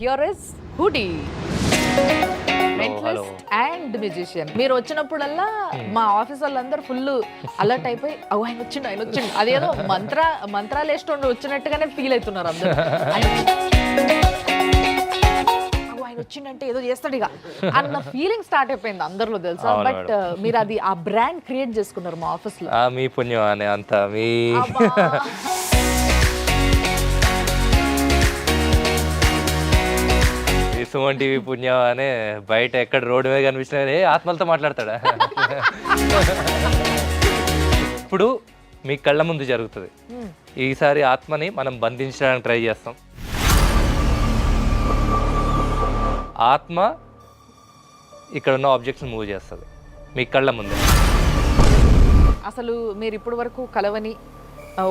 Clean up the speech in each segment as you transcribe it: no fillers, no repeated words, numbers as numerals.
Here is hoodie mentalist and musician. మీరు వచ్చినప్పుడల్లా మా ఆఫీస్ వాళ్ళందరూ ఫుల్ అలర్ట్ అయిపోయి ఆయన వచ్చిండు అదేదో మంత్రాలు వేస్తుండే వచ్చినట్టుగానే ఫీల్ అవుతున్నారు అందరూ. ఆయన వచ్చిండంటే ఏదో చేస్తాడు ఇక అన్న ఫీలింగ్ స్టార్ట్ అయిపోయింది అందరిలో తెలుసా. బట్ మీరు అది ఆ బ్రాండ్ క్రియేట్ చేసుకున్నారు మా ఆఫీస్ లో. మీ పుణ్యం అనే అంతా మీ సుమన్ టీవీ పుణ్యం అనే బయట ఎక్కడ రోడ్డు మీద కనిపించినా ఆత్మలతో మాట్లాడతాడా. ఇప్పుడు మీ కళ్ళ ముందు జరుగుతుంది. ఈసారి ఆత్మని మనం బంధించడానికి ట్రై చేస్తాం. ఆత్మ ఇక్కడ ఉన్న ఆబ్జెక్ట్స్ మూవ్ చేస్తుంది మీ కళ్ళ ముందే. అసలు మీరు ఇప్పటి వరకు కలవని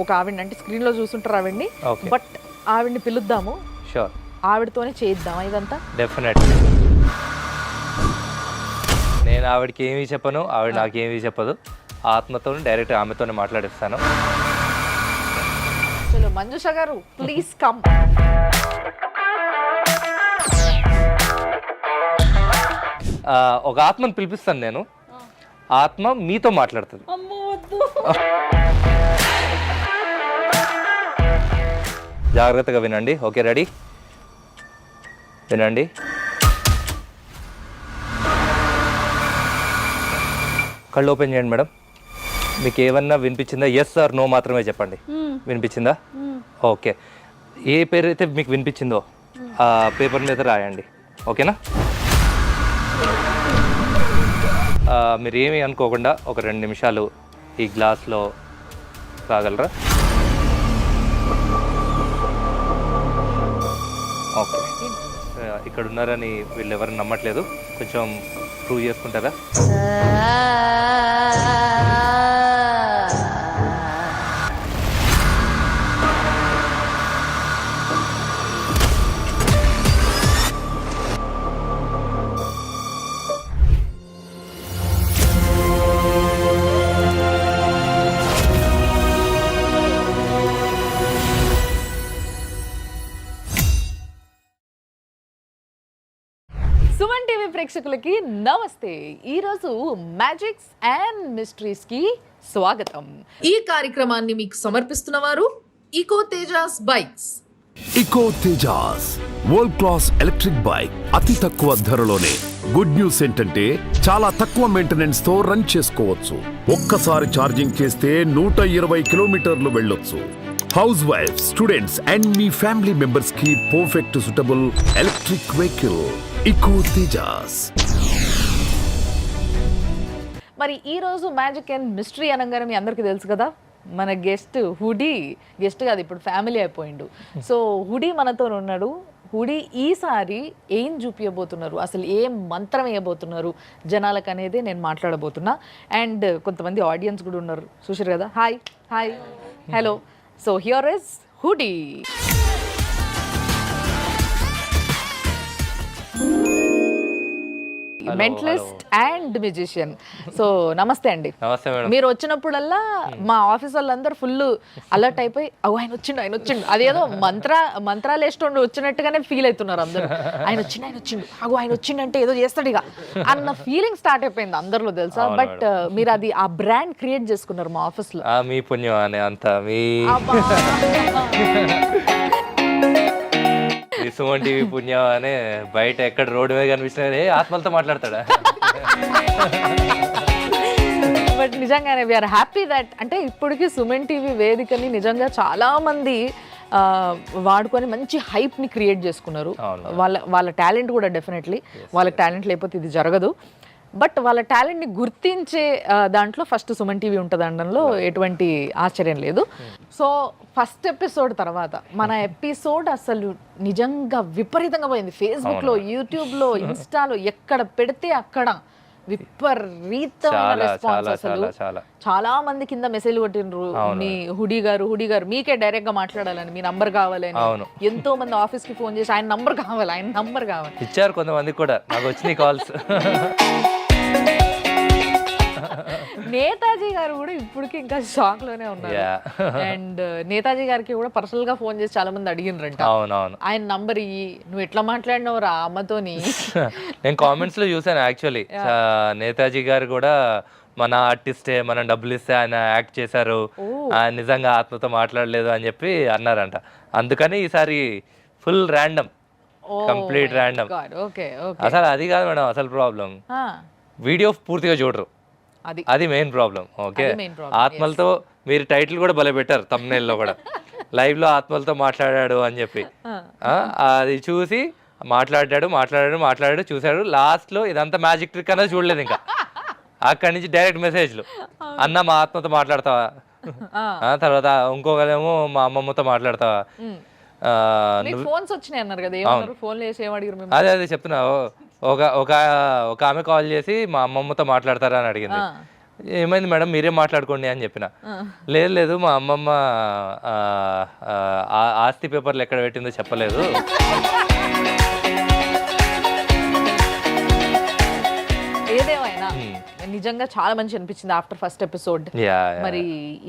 ఒక ఆవిడ అంటే స్క్రీన్ లో చూస్తుంటారు ఆవిడ్ని, బట్ ఆవిడ్ని పిలుద్దాము. షూర్, ఆవిడతోనే చేయిద్దామా ఇదంతా? డెఫినెట్లీ. నేను ఆవిడకి ఏమీ చెప్పను, ఆవిడ నాకేమీ చెప్పదు. ఆత్మతో డైరెక్ట్ ఆమెతోనే మాట్లాడిస్తాను. చలో మంజుష గారు ప్లీజ్ కమ్. ఒక ఆత్మను పిలిపిస్తాను నేను. ఆత్మ మీతో మాట్లాడుతుంది. జాగ్రత్తగా వినండి. Okay, ready? వినండి. కళ్ళు ఓపెన్ చేయండి మేడం. మీకు ఏమన్నా వినిపించిందా? ఎస్ ఆర్ నో మాత్రమే చెప్పండి. వినిపించిందా? ఓకే. ఏ పేరు అయితే మీకు వినిపించిందో ఆ పేపర్ మీద రాయండి. ఓకేనా? మీరు ఏమీ అనుకోకుండా ఒక 2 నిమిషాలు ఈ గ్లాస్లో రాగలరా? ఓకే. ఇక్కడ ఉన్నారని వీళ్ళు ఎవరు నమ్మట్లేదు, కొంచెం ప్రూవ్ చేసుకుంటారా? సుమన్ టీవీ ప్రేక్షకులకి నమస్తే. ఈరోజు మ్యాజిక్స్ అండ్ మిస్టరీస్ కి స్వాగతం. ఈ కార్యక్రమాన్ని మీకు సమర్పిస్తున్న వారు eco Tejas bikes. Eco Tejas world class electric bike అతి తక్కువ ధరలోనే. గుడ్ న్యూస్ ఏంటంటే చాలా తక్కువ మెయింటెనెన్స్ తో రన్ చేసుకోవచ్చు. ఒక్కసారి ఛార్జింగ్ చేస్తే 120 కిలోమీటర్లు వెళ్ళొచ్చు. House wife, students and me family members కి పర్ఫెక్ట్ సూటబుల్ ఎలక్ట్రిక్ వెహికల్ ఇకో తేజాస్. మరి ఈ రోజు మ్యాజిక్ అండ్ మిస్టరీ అనగానే మీ అందరికీ తెలుసు కదా, మన గెస్ట్ హుడీ. గెస్ట్ కాదు, ఇప్పుడు ఫ్యామిలీ అయిపోయిండు. సో హుడీ మనతో ఉన్నాడు. హుడీ ఈసారి ఏం చూపించబోతున్నారు, అసలు ఏం మంత్రం వేయబోతున్నారు జనాలకు అనేది నేను మాట్లాడబోతున్నా. అండ్ కొంతమంది ఆడియన్స్ కూడా ఉన్నారు, చూసారు కదా. Hi hi hello. So here is hoodie. Mentalist and musician. So నమస్తే అండి. నమస్తే మేడం. మీరు వచ్చినప్పుడల్లా మా ఆఫీస్ వాళ్ళందరూ ఫుల్ అలర్ట్ అయిపోయి ఆయన వచ్చిండు అదేదో మంత్రాలు వేస్తుండే వచ్చినట్టుగానే ఫీల్ అవుతున్నారు అందరూ. ఆయన వచ్చిండంటే ఏదో చేస్తాడు ఇక అన్న ఫీలింగ్ స్టార్ట్ అయిపోయింది అందరిలో తెలుసా. బట్ మీరు అది ఆ బ్రాండ్ క్రియేట్ చేసుకున్నారు మా ఆఫీస్ లో. మీ పుణ్యం అనే అంతా మీ సుమన్ టీవీ పుణ్యం అనే బయట ఎక్కడ రోడ్డు మీద కనిపించినా ఆత్మలతో మాట్లాడతాడా. బట్ నిజంగానే వీఆర్ హ్యాపీ దట్ అంటే ఇప్పటికీ సుమన్ టీవీ వేదికని నిజంగా చాలా మంది వాడుకొని మంచి హైప్ని క్రియేట్ చేసుకున్నారు. వాళ్ళ టాలెంట్ కూడా డెఫినెట్లీ, వాళ్ళకి టాలెంట్ లేకపోతే ఇది జరగదు. బట్ వాళ్ళ టాలెంట్ని గుర్తించే దాంట్లో ఫస్ట్ సుమన్ టీవీ ఉంటుంది అనడంలో ఎటువంటి ఆశ్చర్యం లేదు. సో ఫస్ట్ ఎపిసోడ్ తర్వాత మన ఎపిసోడ్ అసలు నిజంగా విపరీతంగా పోయింది. ఫేస్బుక్లో, యూట్యూబ్లో, ఇన్స్టాలో ఎక్కడ పెడితే అక్కడ విపరీతమైన రెస్పాన్స్. అసలు చాలా మంది కింద మెసేజ్ కొట్టిండ్రు, మీ హుడీ గారు మీకే డైరెక్ట్ గా మాట్లాడాలని, మీ నంబర్ కావాలని. ఎంతో మంది ఆఫీస్ కి ఫోన్ చేసి ఆయన నంబర్ కావాలి ఇచ్చారు. కొంతమంది కూడా నాకు వచ్చినాయి కాల్స్. నేతాజీ గారు కూడా ఇప్పటికి ఇంకా షాక్ లోనే ఉన్నారు. అండ్ నేతాజీ గారికి కూడా పర్సనల్ గా ఫోన్ చేసి చాలా మంది అడిగినరంట, అవునవును, ఆయన నంబర్ ఇయ్యి, నువ్వు ఎట్లా మాట్లాడినావు రా అమ్మతోని. నేను కామెంట్స్ లో చూసాను యాక్చువల్లీ. నేతాజీ గారు కూడా మన ఆర్టిస్టే, మనం డబ్బులు ఇస్తే ఆయన యాక్ట్ చేశారు, ఆయన నిజంగా ఆత్మతో మాట్లాడలేదు అని చెప్పి అన్నారంట. అందుకని ఈసారి ఫుల్ ర్యాండమ్, కంప్లీట్ ర్యాండమ్. అసలు అది కాదు మేడం అసలు ప్రాబ్లం, వీడియో పూర్తిగా చూడరు, అది మెయిన్ ప్రాబ్లం. ఓకే, ఆత్మలతో మీరు టైటిల్ కూడా భలే పెట్టారు తమ్నైల్లో కూడా, లైవ్ లో ఆత్మలతో మాట్లాడాడు అని చెప్పి. అది చూసి మాట్లాడాడు చూశాడు, లాస్ట్ లో ఇదంతా మ్యాజిక్ ట్రిక్ అనేది చూడలేదు ఇంకా. అక్కడి నుంచి డైరెక్ట్ మెసేజ్లు, అన్న మా ఆత్మతో మాట్లాడతావా, తర్వాత ఇంకొకరేమో మా అమ్మమ్మతో మాట్లాడతావా. ఫోన్స్ వచ్చినాయి అన్నారు కదా, ఏమన్నారు ఫోన్ చేసి ఏమడిగారు? అదే చెప్తున్నా, ఒక ఆమె కాల్ చేసి మా అమ్మమ్మతో మాట్లాడతారా అని అడిగింది. ఏమైంది మేడం మీరే మాట్లాడుకోండి అని చెప్పిన. లేదు మా అమ్మమ్మ ఆస్తి పేపర్లు ఎక్కడ పెట్టిందో చెప్పలేదు. ఏదేమైనా నిజంగా చాలా మంచి అనిపించింది ఆఫ్టర్ ఫస్ట్ ఎపిసోడ్. మరి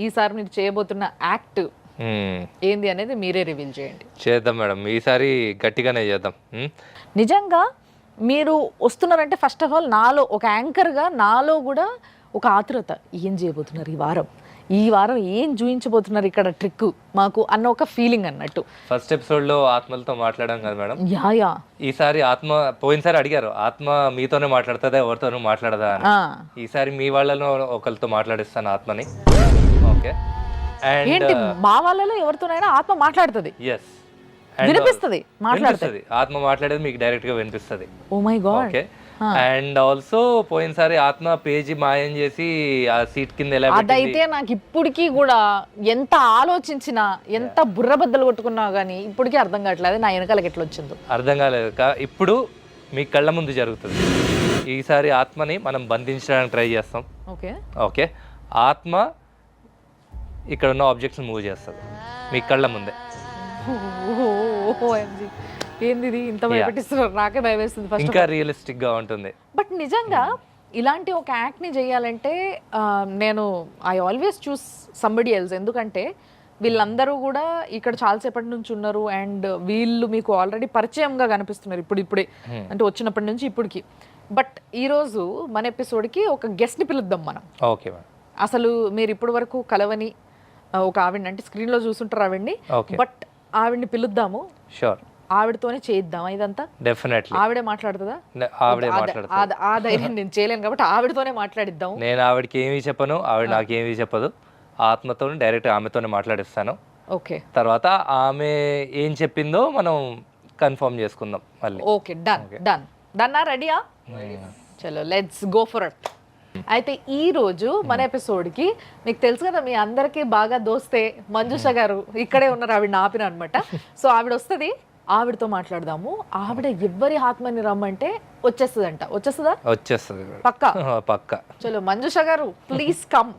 ఈసారి మీరు చేయబోతున్న యాక్ట్ ఏంది అనేది మీరే రివీల్ చేయండి. చేద్దాం మేడం, ఈసారి గట్టిగానే చేద్దాం. నిజంగా మీరు వస్తున్నారంటే ఫస్ట్ ఆఫ్ ఆల్ నాలో ఒక యాంకర్గా నాలో కూడా ఒక ఆతురత, ఏం చేయబోతున్నారు ఈ వారం ఏం చూపించబోతున్నారు ఇక్కడ ట్రిక్ మాకు అన్న ఒక ఫీలింగ్ అన్నట్టు. ఫస్ట్ ఎపిసోడ్ లో ఆత్మలతో మాట్లాడాం కదా మేడం, యా ఈసారి ఆత్మ, పోయినసారి అడిగారు ఆత్మ మీతోనే మాట్లాడుతుందా ఎవరితోనూ మాట్లాడదా అని. ఈసారి మీ వాళ్ళలో ఒకరితో మాట్లాడిస్తాను ఆత్మని. ఓకే, ఏంటి మా వాళ్ళలో ఎవరితోనైనా ఆత్మ మాట్లాడుతుంది? ఎస్, వినిపిస్తుంది, మాట్లాడుతుంది, ఆత్మ మాట్లాడేది మీకు డైరెక్ట్ గా వినిపిస్తుంది. Oh my god. Okay, and also పోయినసారి ఆత్మ పేజీ మాయం చేసి ఆ సీట్ కింద ఎలా అదైతే నాకు ఇప్పటికీ కూడా ఎంత ఆలోచించినా ఎంత బుర్రబద్దలు కొట్టుకున్నా గానీ ఇప్పటికీ అర్థం కావట్లేదు నా వెనకాలకి ఎట్లా వచ్చిందో అర్థం కాలేదు. ఇప్పుడు మీ కళ్ళ ముందు జరుగుతుంది. ఈసారి ఆత్మని మనం బంధించడానికి ట్రై చేస్తాం. ఓకే, ఆత్మ ఇక్కడ ఉన్న ఆబ్జెక్ట్స్ మూవ్ చేస్తుంది మీ కళ్ళ ముందే. ఏంది ఇంత భయపెట్టిస్తున్నారు, నాకే భయం వేస్తుంది. ఇంకా రియలిస్టిక్ గా ఉంటుంది. బట్ నిజంగా ఇలాంటి ఒక యాక్ట్ ని చేయాలంటే నేను I always choose somebody else. ఎందుకంటే వీళ్ళందరూ కూడా ఇక్కడ చాలాసేపటి నుంచి ఉన్నారు అండ్ వీళ్ళు మీకు ఆల్రెడీ పరిచయంగా కనిపిస్తున్నారు ఇప్పుడే, అంటే వచ్చినప్పటి నుంచి ఇప్పటికి. బట్ ఈరోజు మన ఎపిసోడ్కి ఒక గెస్ట్ని పిలుద్దాం మనం. ఓకే, అసలు మీరు ఇప్పటి వరకు కలవని ఒక ఆవిడని, అంటే స్క్రీన్లో చూసుంటారు ఆవిడ్ని, బట్ ఆవిడ్ని పిలుద్దాము. షూర్, ఆవిడతోనే చేయిద్దామా ఇదంతా? డెఫినెట్లీ ఆవిడే మాట్లాడుతుందా? ఆవిడే మాట్లాడుతుంది. ఆ ధైర్యం నేను చేయలేను కాబట్టి ఆవిడతోనే మాట్లాడిద్దాం. నేను ఆవిడకి ఏమీ చెప్పను, ఆవిడ నాకు ఏమీ చెప్పదు. ఆత్మతో డైరెక్ట్ ఆమెతోనే మాట్లాడిస్తాను. ఓకే, తర్వాత ఆమె ఏం చెప్పిందో మనం కన్ఫర్మ్ చేసుకుందాం మళ్ళీ. ఓకే, డన్ రెడీయా? చలో లెట్స్ గో ఫర్ ఇట్. అయితే ఈ రోజు మన ఎపిసోడ్కి మీకు తెలుసు కదా, మీ అందరికీ బాగా దోస్తే మంజుష గారు ఇక్కడే ఉన్నారు, ఆవిడని ఆపిన అనమాట. సో ఆవిడ వస్తుంది, ఆవిడతో మాట్లాడదాము. ఆవిడ ఎవ్వరి ఆత్మని రమ్మంటే వచ్చేస్తుందంట. వచ్చేస్తుంది పక్కా. చలో మంజుష గారు ప్లీజ్ కమ్.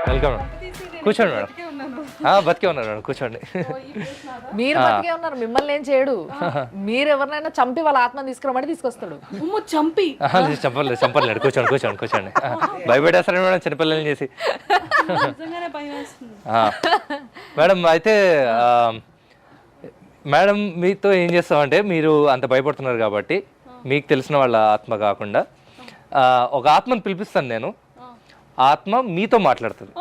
వెల్కమ్, కూర్చోండి మేడం. బతికే ఉన్నారు మేడం, కూర్చోండి. మీరు బతికే ఉన్నారు, మిమ్మల్ని ఏం చేయడు. మీరు ఎవరినైనా చంపి వాళ్ళ ఆత్మని తీసుకురమ్మంటే తీసుకొస్తాడు. చంపలేదు, కూర్చోండి. భయపెట్టేస్తాడు మేడం చిన్నపిల్లల్ని చేసి. మేడం అయితే మేడం మీతో ఏం చేస్తామంటే, మీరు అంత భయపడుతున్నారు కాబట్టి మీకు తెలిసిన వాళ్ళ ఆత్మ కాకుండా ఒక ఆత్మను పిలిపిస్తాను నేను. ఆత్మ మీతో మాట్లాడుతుంది.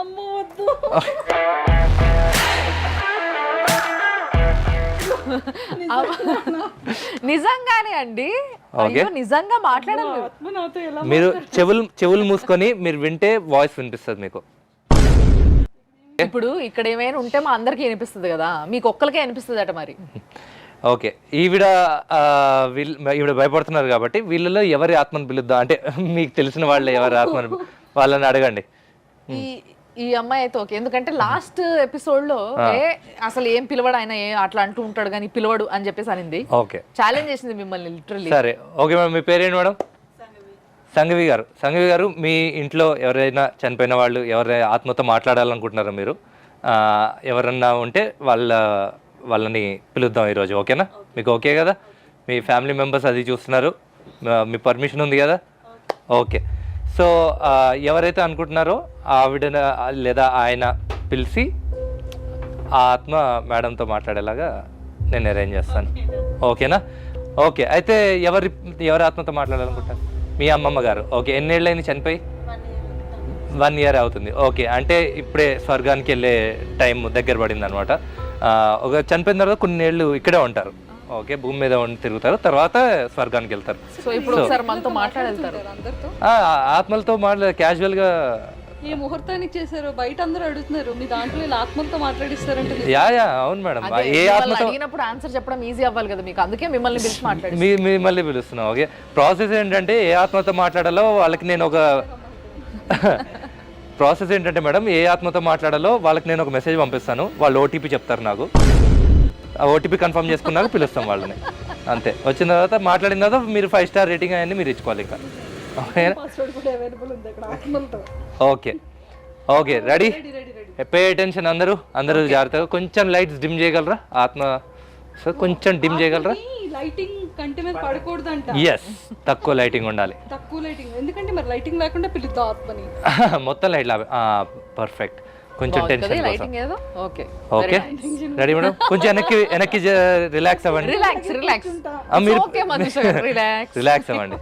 నిజంగానే అండి, నిజంగా మాట్లాడాలి. మీరు చెవులు మూసుకొని మీరు వింటే వాయిస్ వినిపిస్తుంది మీకు. ఇప్పుడు ఇక్కడ ఏమైనా ఉంటే మా అందరికి వినిపిస్తుంది కదా, మీకు ఒక్కరికే వినిపిస్తుంది అట మరి. ఓకే, ఈవిడ భయపడుతున్నారు కాబట్టి వీళ్ళలో ఎవరి ఆత్మను పిలుద్దాం అంటే, మీకు తెలిసిన వాళ్ళు ఎవరి ఆత్మను వాళ్ళని అడగండి. ఈ అమ్మాయి అయితే ఓకే, ఎందుకంటే లాస్ట్ ఎపిసోడ్ లో అసలు ఏం పిలవడు ఆయన, అట్లా అంటూ ఉంటాడు కానీ పిలవడు అని చెప్పేసి అనింది. ఓకే, ఛాలెంజ్ చేసింది మిమ్మల్ని లిటరల్లీ. సరే ఓకే మేడం, మీ పేరేంటి మేడం? సంఘవి గారు, మీ ఇంట్లో ఎవరైనా చనిపోయిన వాళ్ళు ఎవరైనా ఆత్మతో మాట్లాడాలనుకుంటున్నారా మీరు? ఎవరన్నా ఉంటే వాళ్ళని పిలుద్దాం ఈరోజు. ఓకేనా? మీకు ఓకే కదా? మీ ఫ్యామిలీ మెంబర్స్ అది చూస్తున్నారు, మీ పర్మిషన్ ఉంది కదా? ఓకే. సో ఎవరైతే అనుకుంటున్నారో ఆవిడ లేదా ఆయన పిలిచి ఆ ఆత్మ మేడంతో మాట్లాడేలాగా నేను అరేంజ్ చేస్తాను. ఓకేనా? ఓకే. అయితే ఎవరి ఆత్మతో మాట్లాడాలనుకుంటారు? మీ అమ్మమ్మ గారు. ఓకే. ఎన్నేళ్ళైంది చనిపోయి? 1 year అవుతుంది. ఓకే. అంటే ఇప్పుడే స్వర్గానికి వెళ్ళే టైం దగ్గర పడింది అనమాట. ఒక చనిపోయిన తర్వాత కొన్ని ఏళ్ళు ఇక్కడే ఉంటారు. ఓకే. భూమి మీద తిరుగుతారు, తర్వాత స్వర్గానికి వెళ్తారు. సో ఇప్పుడు ఒకసారి మనతో మాట్లాడేళ్తారు అందరితో. ఆత్మలతో క్యాజువల్గా ఏ ముహూర్తానికి చేశారు? బయట అందరూ అడుగుతున్నారు, మీ దాంట్లో ఇలా ఆత్మలతో మాట్లాడిస్తారంటే యా అవును మేడం. ఏ ఆత్మతో అడిగినప్పుడు ఆన్సర్ చెప్పడం ఈజీ అవ్వాలి కదా మీకు, అందుకే మిమ్మల్ని పిలిచి మాట్లాడి మిమ్మల్ని పిలుస్తున్నాం. ఓకే. ప్రాసెస్ ఏంటంటే ఏ ఆత్మతో మాట్లాడాలో వాళ్ళకి నేను ఒక ప్రాసెస్ ఏంటంటే మేడం, ఏ ఆత్మతో మాట్లాడాలో వాళ్ళకి నేను ఒక మెసేజ్ పంపిస్తాను. వాళ్ళు ఓటీపీ చెప్తారు నాకు. ఆ ఓటీపీ కన్ఫర్మ్ చేసుకున్నాక పిలుస్తాం వాళ్ళని. అంతే. వచ్చిన తర్వాత మాట్లాడిన తర్వాత మీరు 5 star రేటింగ్ అవన్నీ మీరు ఇచ్చుకోవాలి ఇంకా. ఓకేనా? Okay. Okay. Ready? Pay attention అందరూ జాగ్రత్తగా. కొంచెం లైట్స్ డిమ్ చేయగలరా? ఆత్మ సార్ కొంచెం డిమ్ చేయగలరా? లైటింగ్ కంటే మీద పడకూడదంట. ఎస్, తక్కువ లైటింగ్ ఉండాలి. తక్కువ లైటింగ్ ఎందుకంటే మరి లైటింగ్ లేకుండా పిలుద్దాం ఆత్మని. మొత్తం లైట్ పర్ఫెక్ట్. కొంచెం టెన్షన్ కోసం. లైటింగ్ ఏదో. ఓకే. ఓకే. Ready madam? కొంచెం వెనక్కి రిలాక్స్ అవ్వండి. రిలాక్స్ మీరు ఓకే మధుష గారు, రిలాక్స్ అవ్వండి.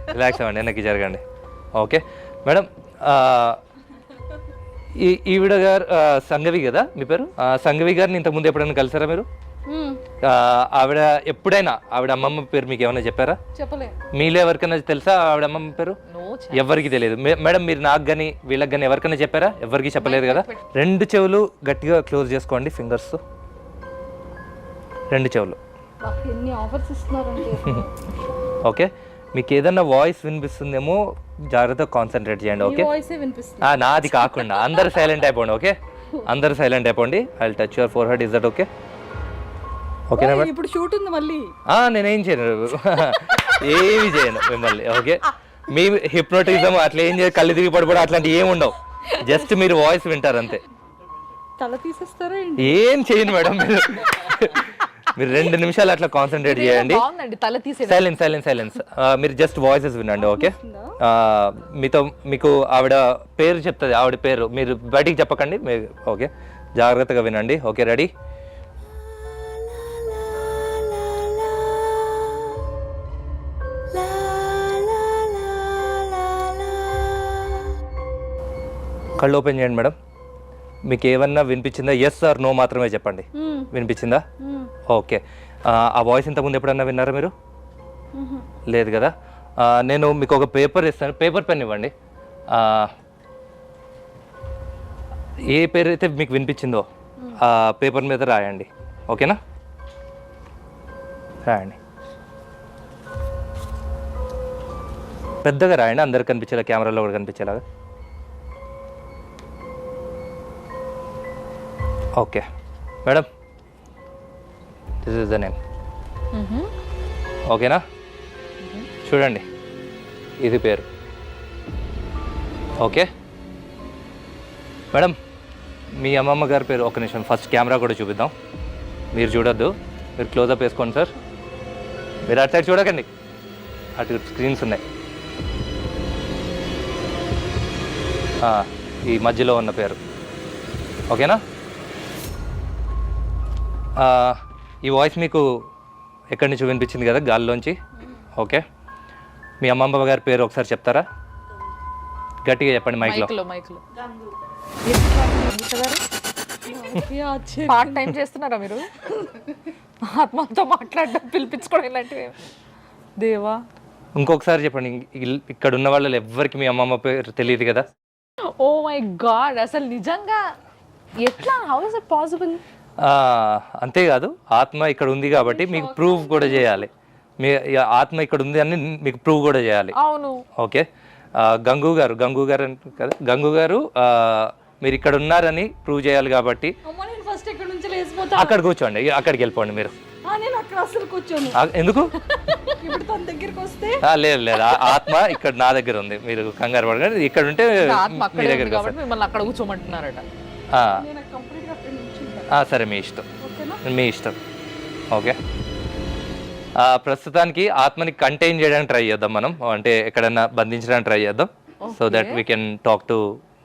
వెనక్కి జరగండి. Okay madam. ఈవిడ గారు సంగవి కదా మీ పేరు? సంగవి గారిని ఇంతకుముందు ఎప్పుడైనా కలిసారా మీరు? ఆవిడ ఎప్పుడైనా ఆవిడ అమ్మమ్మ పేరు మీకు ఏమైనా చెప్పారా? చెప్పలే. మీలో ఎవరికైనా తెలుసా ఆవిడ అమ్మమ్మ పేరు? ఎవరికి తెలియదు. మేడం మీరు నాకు కానీ వీళ్ళకి కానీ ఎవరికైనా చెప్పారా? ఎవరికి చెప్పలేదు కదా. 2 చెవులు గట్టిగా క్లోజ్ చేసుకోండి ఫింగర్స్. 2 చెవులు. ఎన్ని ఆఫర్స్ ఇస్తున్నారంటే. ఓకే. మీకు ఏదన్నా వాయిస్ వినిపిస్తుందేమో జాగ్రత్తగా కాన్సన్ట్రేట్ చేయండి. ఓకే. వాయిస్ వినిపిస్తుంది. నాది కాకుండా అందరు సైలెంట్ అయిపోండి. ఓకే. అందరు సైలెంట్ అయిపోండి. I will touch your four head. Is that okay? ఓకేనా మేడం? ఇప్పుడు షూట్ ఉంది మళ్ళీ. నేనేం చేయను, ఏమి చేయను మిమ్మల్ని. ఓకే. మీ హిప్నోటిజం అట్లా ఏం చేయదు, కళ్ళు తిరిగి పడిపోవడం అట్లాంటివి ఏమి ఉండవు. జస్ట్ మీరు వాయిస్ వింటారు అంతే. తల తీసేస్తారా? ఏం చేయను మేడం. మీరు 2 నిమిషాలు అట్లా కాన్సన్ట్రేట్ చేయండి. సైలెన్స్. మీరు జస్ట్ వాయిసెస్ వినండి. ఓకే. మీకు ఆవిడ పేరు చెప్తుంది. ఆవిడ పేరు మీరు బయటికి చెప్పకండి. ఓకే. జాగ్రత్తగా వినండి. ఓకే. రెడీ? కళ్ళు ఓపెన్ చేయండి మేడం. మీకు ఏమన్నా వినిపించిందా? ఎస్ ఆర్ నో మాత్రమే చెప్పండి. వినిపించిందా? ఓకే. ఆ వాయిస్ ఇంతకుముందు ఎప్పుడన్నా విన్నారా మీరు? లేదు కదా. నేను మీకు ఒక పేపర్ ఇస్తాను. పేపర్ పెన్ ఇవ్వండి. ఏ పేరు అయితే మీకు వినిపించిందో ఆ పేపర్ మీద రాయండి. ఓకేనా? రాయండి. పెద్దగా రాయండి, అందరికి కనిపించేలా, కెమెరాలో కూడా కనిపించేలాగా. Okay madam, this is the name. ఓకేనా? చూడండి, ఇది పేరు. ఓకే మేడం, మీ అమ్మమ్మ గారి పేరు. ఒక నిమిషం, ఫస్ట్ కెమెరా కూడా చూపిద్దాం. మీరు చూడొద్దు, మీరు క్లోజప్ వేసుకోండి సార్. మీరు అటు సైడ్ చూడకండి, అటు స్క్రీన్స్ ఉన్నాయి. ఈ మధ్యలో ఉన్న పేరు. ఓకేనా? ఈ వాయిస్ మీకు ఎక్కడి నుంచి వినిపించింది కదా, గాల్లోంచి. ఓకే, మీ అమ్మమ్మ గారి పేరు ఒకసారి చెప్తారా? గట్టిగా చెప్పండి మైక్లో. పార్ట్ టైం చేస్తున్నారా మీరు? ఆత్మతో మాట్లాడడం, పిలిపించుకోవడం ఇలాంటివి. దేవా, ఇంకొకసారి చెప్పండి. ఇక్కడ ఉన్న వాళ్ళు ఎవ్వరికి మీ అమ్మమ్మ పేరు తెలియదు కదా? ఓ మై గాడ్, అసలు నిజంగా ఎట్లా? How is it possible? అంతేకాదు, ఆత్మ ఇక్కడ ఉంది కాబట్టి మీకు ప్రూవ్ కూడా చేయాలి. మీ ఆత్మ ఇక్కడ ఉంది అని మీకు ప్రూవ్ కూడా చేయాలి. అవును. ఓకే, గంగు గారు కదా, గంగు గారు మీరు ఇక్కడ ఉన్నారని ప్రూవ్ చేయాలి కాబట్టి అక్కడ కూర్చోండి, అక్కడికి వెళ్ళిపోండి మీరు. ఎందుకు? లేదు లేదు, ఆత్మ ఇక్కడ నా దగ్గర ఉంది, మీరు కంగారు పడకండి. ఇక్కడ ఉంటే మీ దగ్గర అక్కడ కూర్చోమంటున్నారట. సరే, మీ ఇష్టం, మీ ఇష్టం. ఓకే, ప్రస్తుతానికి ఆత్మని కంటైన్ చేయడానికి ట్రై చేద్దాం మనం, అంటే ఎక్కడన్నా బంధించడానికి ట్రై చేద్దాం. So that we can talk to.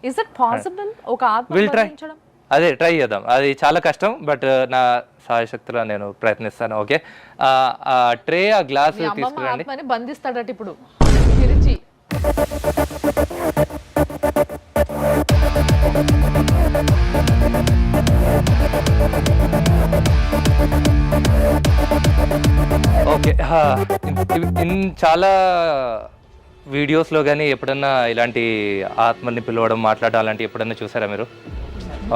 Is it possible ఒక ఆత్మ విల్ ట్రై, బంధించడం? అదే ట్రై చేద్దాం. అది చాలా కష్టం, బట్ నా సాయశక్తిలో నేను ప్రయత్నిస్తాను. ఓకే, ఆ ట్రే, ఆ గ్లాస్ మీ అమ్మమ్మ తీసుకురండి. ఆత్మని బంధిస్తాడట ఇప్పుడు తిరిచి. ఓకే, చాలా వీడియోస్లో కానీ ఎప్పుడన్నా ఇలాంటి ఆత్మని పిలవడం, మాట్లాడడం అలాంటివి ఎప్పుడన్నా చూసారా మీరు?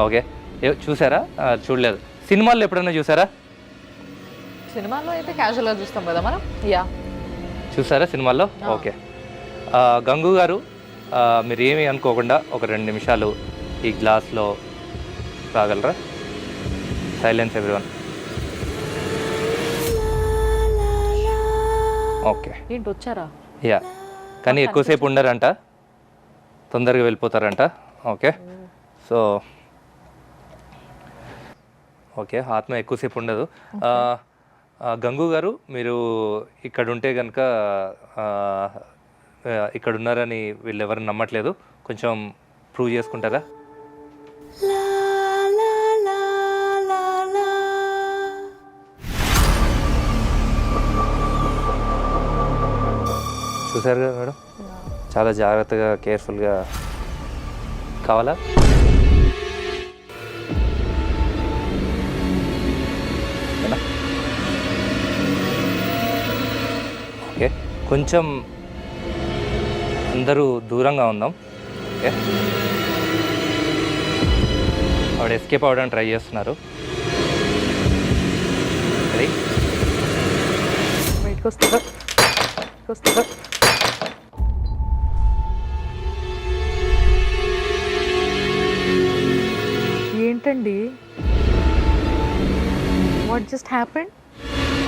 ఓకే, చూసారా? చూడలేదు. సినిమాల్లో ఎప్పుడన్నా చూసారా? సినిమాలో అయితే క్యాజువల్గా చూస్తాం కదా మనం. యా, చూసారా సినిమాల్లో? ఓకే, గంగు గారు మీరు ఏమీ అనుకోకుండా ఒక 2 నిమిషాలు ఈ గ్లాస్లో రాగలరా? Silence everyone. ఓకే, ఏంటి వచ్చారా? యా, కానీ ఎక్కువసేపు ఉండరంట, తొందరగా వెళ్ళిపోతారంట. ఓకే, సో ఓకే, ఆత్మ ఎక్కువసేపు ఉండదు. గంగు గారు, మీరు ఇక్కడ ఉంటే కనుక ఇక్కడ ఉన్నారని వీళ్ళు ఎవరు నమ్మట్లేదు, కొంచెం ప్రూవ్ చేసుకుంటారా? చూసారు కదా మేడం, చాలా జాగ్రత్తగా కేర్ఫుల్గా కావాలా? ఓకే, కొంచెం అందరూ దూరంగా ఉందాం. ఓకే, ఆవిడ ఎస్కేప్ అవ్వడానికి ట్రై చేస్తున్నారు. బయటకు వస్తారా? వస్తారా? ఏంటండి, వాట్ జస్ట్ హ్యాపెండ్?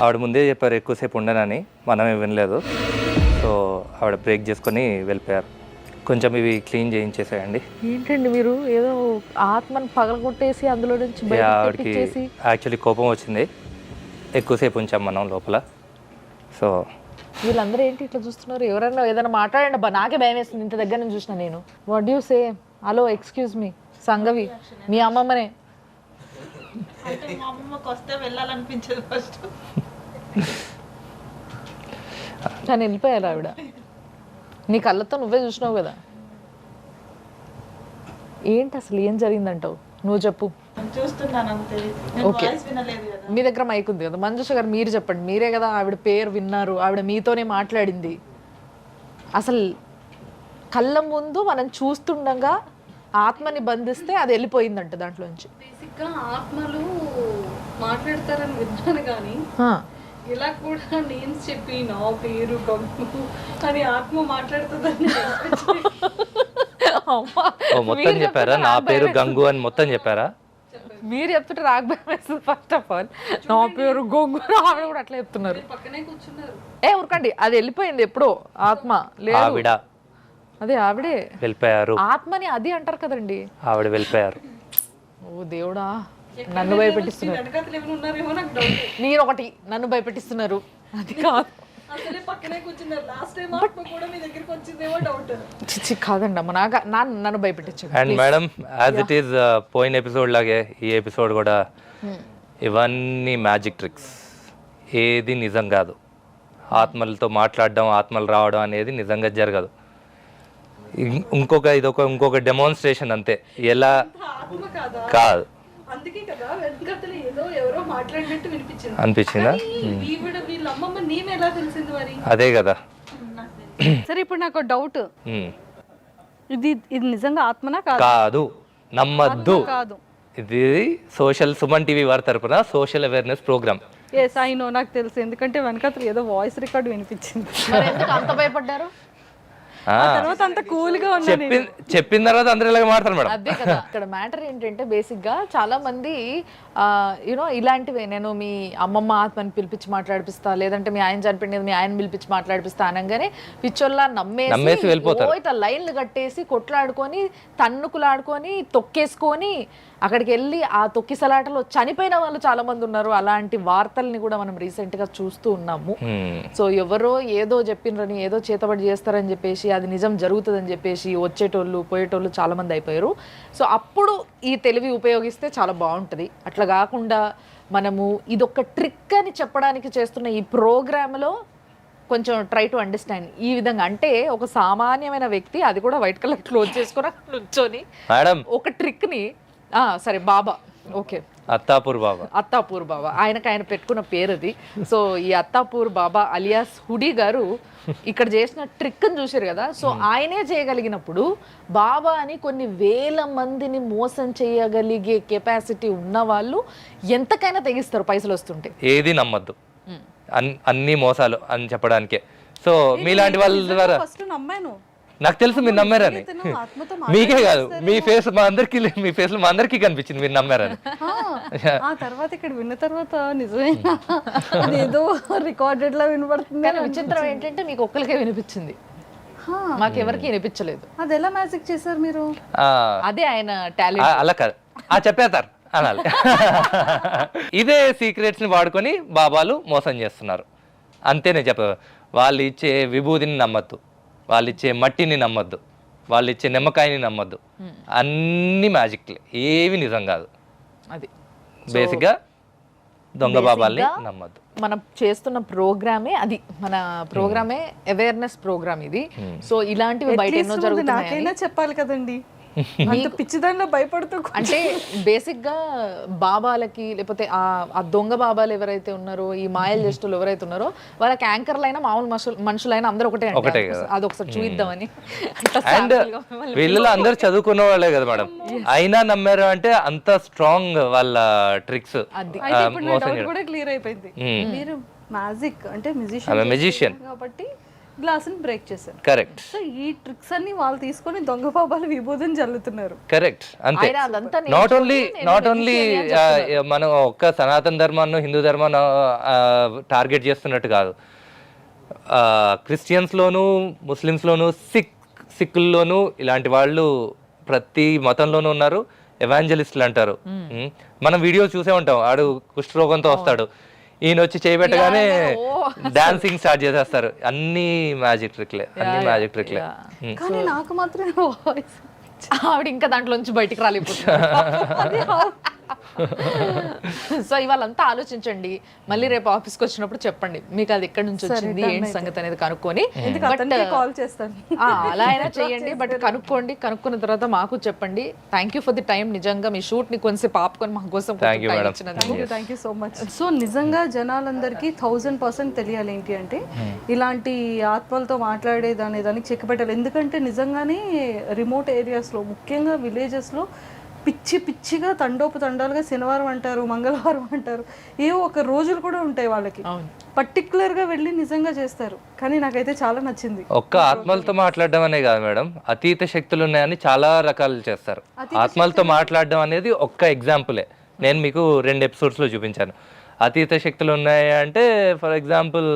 ఆవిడ ముందే చెప్పారు ఎక్కువసేపు ఉండనని, మనమే వినలేదు. సో ఆవిడ బ్రేక్ చేసుకొని వెళ్ళిపోయారు. కొంచెం ఇవి క్లీన్ చేయించేసేయండి. ఏంటండి మీరు ఏదో ఆత్మను పగలగొట్టేసి అందులో నుంచి ఆవిడకి బయటకి యాక్చువల్లీ కోపం వచ్చింది, ఎక్కువసేపు ఉంచాం మనం లోపల. సో వీళ్ళందరూ ఏంటి ఇట్లా చూస్తున్నారు? ఎవరైనా ఏదైనా మాట్లాడండి అబ్బా, నాకే భయం వేస్తుంది ఇంత దగ్గర నుంచి చూసిన నేను. What you say? Hello, excuse me, Sangavi, మీ అమ్మమ్మనే. అంటే మా అమ్మమ్మకి వస్తే వెళ్ళాలనిపించదు ఫస్ట్, కానీ వెళ్ళిపోయారు ఆవిడ. నీ కళ్ళతో నువ్వే చూసినావు కదా. ఏంటి అసలు ఏం జరిగిందంటావు? నువ్వు చెప్పు. చూస్తున్నాను అంతే, ఓకే, వాయిస్ వినలేదు కదా. మీ దగ్గర మైక్ ఉంది కదా, మంజుష గారు మీరు చెప్పండి. మీరే కదా ఆవిడ పేరు విన్నారు, ఆవిడ మీతోనే మాట్లాడింది. అసలు కళ్ళ ముందు మనం చూస్తుండగా ఆత్మని బంధిస్తే అది వెళ్ళిపోయిందంట దాంట్లోంచి. బేసిక్గా ఆత్మలు మాట్లాడతారని విన్నాను కానీ ఇలా కూడా నేమ్స్ చెప్పి నా పేరు గంగు అని ఆత్మ మాట్లాడుతుందని మొత్తం చెప్పారా? నా పేరు గంగు అని మొత్తం చెప్పారా? మీరు చెప్తుంటే నాకు భయం వేస్తుంది. ఫస్ట్ ఆఫ్ ఆల్ నా పేరు గొంగు, ఆవిడ కూడా అట్లా చెప్తున్నారు. పక్కనే కూర్చున్నారు. ఉరకండి, అది వెళ్ళిపోయింది ఎప్పుడో. ఆత్మ లేదు, ఆవిడ అదే ఆవిడే వెళ్ళిపోయారు. ఆత్మని అది అంటారు కదండి. ఆవిడ వెళ్ళిపోయారు. ఓ దేవుడా, నన్ను భయపెట్టిస్తున్నారు. వెనకాతలు ఏమైనా ఉన్నారేమో నాకు డౌట్. మీరు ఒకటి నన్ను భయపెట్టిస్తున్నారు, అది కాదు. అసలే పక్కనే కూర్చున్నారు. లాస్ట్ టైం ఆత్మ కూడా మీ దగ్గరికి వచ్చిందేమో డౌట్. చిచ్చి కాదండి అమ్మ, నన్ను భయపెట్టించండి. And madam, as it is పోయిన ఎపిసోడ్ లాగే ఈ ఎపిసోడ్ కూడా ఇవన్నీ మ్యాజిక్ ట్రిక్స్, ఏది నిజం కాదు. ఆత్మలతో మాట్లాడడం, ఆత్మలు రావడం అనేది నిజంగా జరగదు. ఇంకొక డెమాన్స్ట్రేషన్ అంతే. ఎలా ఆత్మ కాదా? కాదు, అందుకే కదా వెనకాతలు ఏదో ఎవరో మాట్లాడినట్టు వినిపించింది. అనిపించిందా? వీళ్ళ అమ్మమ్మ నేమ్ ఎలా తెలిసింది మరి? అదే కదా. సరే, ఇప్పుడు నాకు డౌట్, మ్మ్. ఇది నిజంగా ఆత్మనా కాదు, నమ్మద్దు. కాదు. ఇది సుమన్ టీవీ వారి తరపున social awareness program. Yes, I know, నాకు తెలుసు. ఎందుకంటే వెనకాతలు ఏదో వాయిస్ రికార్డ్ వినిపించింది. మరి ఎందుకు అంత భయపడ్డారు? ఆ తర్వాత అంత కూల్ గా ఉన్నా చెప్పిన తర్వాత అందరూ ఇలాగ మాడతారు మేడం. అదే కదా ఇక్కడ మ్యాటర్ ఏంటంటే బేసిక్ గా చాలా మంది యూనో ఇలాంటివే, నేను మీ అమ్మమ్మ ఆత్మని పిలిపించి మాట్లాడిపిస్తా, లేదంటే మీ ఆయన చనిపోయినది మీ ఆయన పిలిపించి మాట్లాడిపిస్తా అనగానే పిచ్చోల్లా నమ్మేసి వెళ్ళిపోతారు. ఇట్లా లైన్లు కట్టేసి కొట్లాడుకొని తన్నుకులాడుకొని తొక్కేసుకొని అక్కడికి వెళ్ళి ఆ తొక్కిసలాటలో చనిపోయిన వాళ్ళు చాలా మంది ఉన్నారు. అలాంటి వార్తల్ని కూడా మనం రీసెంట్ గా చూస్తూ ఉన్నాము. సో ఎవరో ఏదో చెప్పినరని, ఏదో చేతబడి చేస్తారని చెప్పేసి, అది నిజం జరుగుతుందని చెప్పేసి వచ్చేటోళ్ళు పోయేటోళ్ళు చాలా మంది అయిపోయారు. సో అప్పుడు ఈ తెలివి ఉపయోగిస్తే చాలా బాగుంటుంది. అట్లా కాకుండా మనము ఇదొక ట్రిక్ అని చెప్పడానికి చేస్తున్న ఈ ప్రోగ్రామ్లో కొంచెం ట్రై టు అండర్స్టాండ్ ఈ విధంగా. అంటే ఒక సామాన్యమైన వ్యక్తి, అది కూడా వైట్ కలర్ క్లోజ్ చేసుకొని నుంచొని ఒక ట్రిక్ని సరే బాబా, ఓకే అత్తాపూర్ బాబా ఆయన పెట్టుకున్న పేరు అది. సో ఈ అత్తాపూర్ బాబా అలియాస్ హుడీ గారు ఇక్కడ చేసిన ట్రిక్ అని చూసారు కదా. సో ఆయనే చేయగలిగినప్పుడు బాబా అని కొన్ని వేల మందిని మోసం చేయగలిగే కెపాసిటీ ఉన్న వాళ్ళు ఎంతకైనా తెగిస్తారు పైసలు వస్తుంటే. ఏది నమ్మద్దు, అన్ని మోసాలు అని చెప్పడానికే. సో మీలాంటి వాళ్ళ ద్వారా ఫస్ట్ నమ్మాను. నాకు తెలుసు మీరు నమ్మారని. మీకే కాదు, మీ ఫేస్ మా అందరికి, మీ ఫేస్ లో మా అందరికీ కనిపించింది మీరు నమ్మారని. ఆ తర్వాత ఇక్కడ విన్న తర్వాత నిజమేనా ఏదో రికార్డెడ్ లా వినబడుతుంది. కానీ విచిత్రం ఏంటంటే మీకు ఒక్కరికే వినిపించింది, మాకెవరికి వినిపించలేదు. అది ఎలా మ్యాజిక్ చేశారు మీరు? అదే ఆయన టాలెంట్. అలా కాదు, చెప్పేస్తారు అనాలి. ఇదే సీక్రెట్స్ ని వాడుకొని బాబాలు మోసం చేస్తున్నారు. అంతేనే చెప్ప. వాళ్ళు ఇచ్చే విభూతిని నమ్మద్దు, వాళ్ళు ఇచ్చే మట్టిని నమ్మద్దు, వాళ్ళు ఇచ్చే నిమ్మకాయని నమ్మద్దు. అన్ని మ్యాజిక్లే, ఏవి నిజం కాదు. అది బేసిక్గా దొంగ బాబాల్ని నమ్మద్దు. మనం చేస్తున్న ప్రోగ్రామే అది, మన ప్రోగ్రామే అవేర్నెస్ ప్రోగ్రామ్ ఇది. సో ఇలాంటివి బయట ఎన్నో జరుగుతున్నాయి. నాకైనా చెప్పాలి కదండి, అంత పిచ్చిదానిలో భయపడుతూ. అంటే బేసిక్ గా బాబాలకి, లేకపోతే ఆ దొంగ బాబాలు ఎవరైతే ఉన్నారో, ఈ మాయలు చేస్తులు ఎవరైతే ఉన్నారో, వాళ్ళకి యాంకర్లైనా మామూలు మనుషులైనా అందరూ ఒకటే. అది ఒకసారి చూద్దామని. అండ్ వీళ్ళలో అందరు చదువుకున్న వాళ్ళే కదా మేడం, అయినా నమ్మారు అంటే అంత స్ట్రాంగ్ వాళ్ళ ట్రిక్స్. కూడా క్లియర్ అయిపోయింది. మీరు మ్యాజిక్ అంటే మ్యూజిషియన్ కాబట్టి గ్లాస్ ని బ్రేక్ చేశారు. కరెక్ట్. సో ఈ ట్రిక్స్ అన్ని వాళ్ళు తీసుకొని దొంగ బాబాలు విభూతిని చల్లుతున్నారు. కరెక్ట్, అంతే. నాట్ ఓన్లీ మనం ఒక్క సనాతన ధర్మాన్ని, హిందూ ధర్మాన్ని టార్గెట్ చేస్తున్నట్టు కాదు. క్రిస్టియన్స్లోను, ముస్లిమ్స్లోను, సిక్కుల్లోనూ ఇలాంటి వాళ్ళు ప్రతి మతంలోనూ ఉన్నారు. ఎవాంజలిస్టులు అంటారు. మనం వీడియో చూసే ఉంటాం, ఆడు కుష్ఠరోగంతో వస్తాడు, ఈయన వచ్చి చేయబెట్టగానే డాన్సింగ్ స్టార్ట్ చేసేస్తారు. అన్ని మ్యాజిక్ ట్రిక్లే. కానీ నాకు మాత్రం ఆవిడ ఇంకా దాంట్లోంచి బయటికి రాలేకపోతుంది. సో ఇవాళంతా ఆలోచించండి, మళ్ళీ రేపు ఆఫీస్కి వచ్చినప్పుడు చెప్పండి మీకు అది ఎక్కడి నుంచి వచ్చింది, ఏంటి సంగతి అనేది కనుక్కొని. కాల్ చేస్తాను, అలా అయినా చేయండి. బట్ కనుక్కున్న తర్వాత మాకు చెప్పండి. Thank you for the time. నిజంగా మీ షూట్ ని కొంచెం ఆపుకొని మా కోసం thank you so much. So నిజంగా జనాలందరికీ 1000% తెలియాలి ఏంటి అంటే, ఇలాంటి ఆత్మలతో మాట్లాడేది అనే దానికి చెక్ పెట్టాలి. ఎందుకంటే నిజంగానే రిమోట్ ఏరియాస్లో, ముఖ్యంగా విలేజెస్లో పిచ్చిగా తండాలుగా శనివారం అంటారు, మంగళవారం అంటారు, ఏవో ఒక రోజులు కూడా ఉంటాయి వాళ్ళకి. పర్టికులర్ గా వెళ్ళి నిజంగా చేస్తారు. కానీ నాకైతే చాలా నచ్చింది. ఒక్క ఆత్మలతో మాట్లాడడం అనే కాదు మేడం, అతీత శక్తులు ఉన్నాయని చాలా రకాలు చేస్తారు. ఆత్మలతో మాట్లాడడం అనేది ఒక్క ఎగ్జాంపులే. నేను మీకు 2 ఎపిసోడ్స్లో చూపించాను. అతీత శక్తులు ఉన్నాయి అంటే ఫర్ ఎగ్జాంపుల్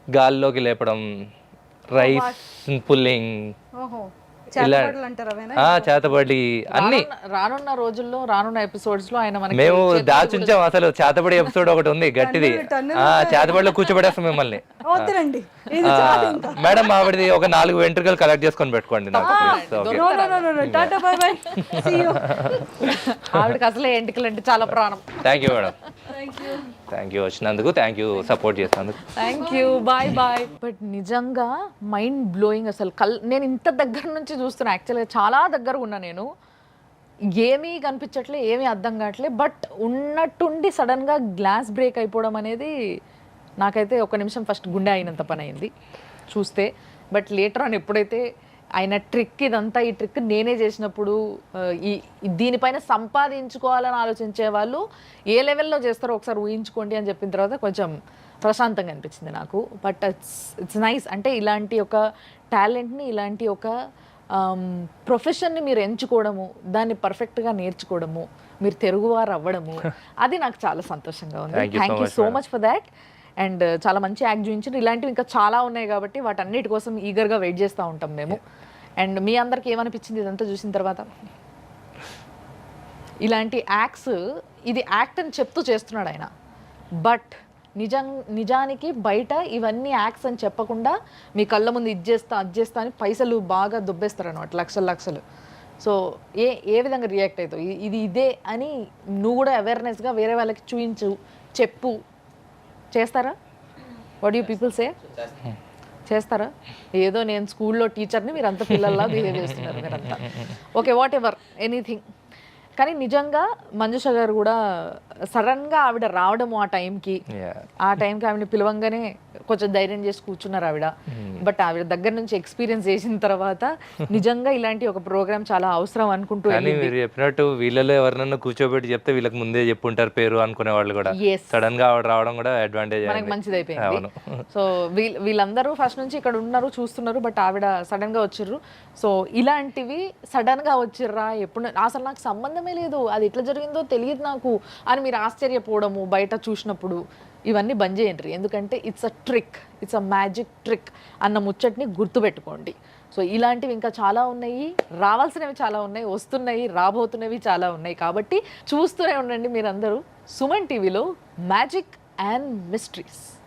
గాల్లోకి లేపడం, రైస్ పుల్లింగ్, చేతబడి అన్ని. రానున్న రోజుల్లో, రానున్న ఎపిసోడ్స్ లో ఆయన మేము దాచుంచాం. అసలు చేతబడి ఎపిసోడ్ ఒకటి ఉంది గట్టిది, చేతబడిలో కూర్చోబెడేస్తాం మిమ్మల్ని. మేడం ఆవిడది ఒక 4 వెంట్రుకలు కలెక్ట్ చేసుకొని పెట్టుకోండి నాకు. ఆవిడకి అసలే ఎంటికలు అంటే చాలా ప్రాణం. Thank you madam, thank you వచ్చినందుకు, థ్యాంక్ యూ సపోర్ట్ చేసినందుకు. Thank you, bye. బట్ నిజంగా మైండ్ బ్లోయింగ్. అసలు నేను ఇంత దగ్గర నుంచి చూస్తున్నా, యాక్చువల్గా చాలా దగ్గర ఉన్నా నేను. ఏమీ కనిపించట్లే, ఏమీ అర్థం కావట్లే. బట్ ఉన్నట్టుండి సడన్గా గ్లాస్ బ్రేక్ అయిపోవడం అనేది నాకైతే ఒక నిమిషం ఫస్ట్ గుండె అయినంత పని అయింది చూస్తే. బట్ లేటర్ అని ఎప్పుడైతే ఆయన ట్రిక్ ఇదంతా, ఈ ట్రిక్ నేనే చేసినప్పుడు దీనిపైన సంపాదించుకోవాలని ఆలోచించే వాళ్ళు ఏ లెవెల్లో చేస్తారో ఒకసారి ఊహించుకోండి అని చెప్పిన తర్వాత కొంచెం ప్రశాంతంగా అనిపించింది నాకు. బట్ ఇట్స్ నైస్, అంటే ఇలాంటి ఒక టాలెంట్ని, ఇలాంటి ఒక ప్రొఫెషన్ని మీరు ఎంచుకోవడము, దాన్ని పర్ఫెక్ట్గా నేర్చుకోవడము, మీరు తెలుగువారు అవ్వడము, అది నాకు చాలా సంతోషంగా ఉంది. Thank you so much for that. And చాలా మంచి యాక్ట్ చూపించారు. ఇలాంటివి ఇంకా చాలా ఉన్నాయి కాబట్టి వాటన్నిటి కోసం ఈగర్గా వెయిట్ చేస్తూ ఉంటాం మేము. అండ్ మీ అందరికి ఏమనిపించింది ఇదంతా చూసిన తర్వాత? ఇలాంటి యాక్ట్స్, ఇది యాక్ట్ అని చెప్తూ చేస్తున్నాడు ఆయన, బట్ నిజానికి బయట ఇవన్నీ యాక్ట్స్ అని చెప్పకుండా మీ కళ్ళ ముందు ఇది చేస్తా అని పైసలు బాగా దుబ్బేస్తారు అన్నమాట, లక్షలు. సో ఏ విధంగా రియాక్ట్ అవుతావు? ఇది ఇదే అని నువ్వు కూడా అవేర్నెస్గా వేరే వాళ్ళకి చూపించు, చెప్పు. చేస్తారా? What you people say? చేస్తారా? ఏదో నేను స్కూల్లో టీచర్ని, మీరంతా పిల్లల్లా బిహేవ్ చేస్తున్నారు మీరంతా. Okay, what ever, anything. కానీ నిజంగా మంజుష గారు కూడా సడన్గా ఆవిడ రావడము ఆ టైంకి ఆవిడని పిలవంగానే కొంచెం ధైర్యం చేసి కూర్చున్నారు ఆవిడ. బట్ ఆవిడ దగ్గర నుంచి ఎక్స్పీరియన్స్ చేసిన తర్వాత నిజంగా ఇలాంటి ఒక ప్రోగ్రామ్ చాలా అవసరం అనుకుంటూ. మీరు చెప్పినట్టు వీళ్ళలో ఎవరినన్నా కూర్చోబెట్టి చెప్తే వీళ్ళకి ముందే చెప్పుంటారు పేరు అనుకునే వాళ్ళు కూడా. సడన్ గా ఆవిడ రావడం కూడా అడ్వాంటేజ్, మనకి మంచిది అయిపోయింది. సో వీళ్ళందరూ ఫస్ట్ నుంచి ఇక్కడ ఉన్నారు, చూస్తున్నారు, బట్ ఆవిడ సడన్ గా వచ్చిర్రు. సో ఇలాంటివి సడన్ గా వచ్చిర్రా, ఎప్పుడు అసలు నాకు సంబంధమే లేదు, అది ఎట్లా జరిగిందో తెలియదు నాకు అని మీరు ఆశ్చర్యపోవడము బయట చూసినప్పుడు, ఇవన్నీ బంద్ చేయండి. ఎందుకంటే it's a trick, it's a magic trick అన్న ముచ్చట్ని గుర్తుపెట్టుకోండి. సో ఇలాంటివి ఇంకా చాలా ఉన్నాయి, రావాల్సినవి చాలా ఉన్నాయి, వస్తున్నాయి, రాబోతున్నవి చాలా ఉన్నాయి. కాబట్టి చూస్తూనే ఉండండి మీరందరూ సుమన్ టీవీలో మ్యాజిక్ అండ్ మిస్టరీస్.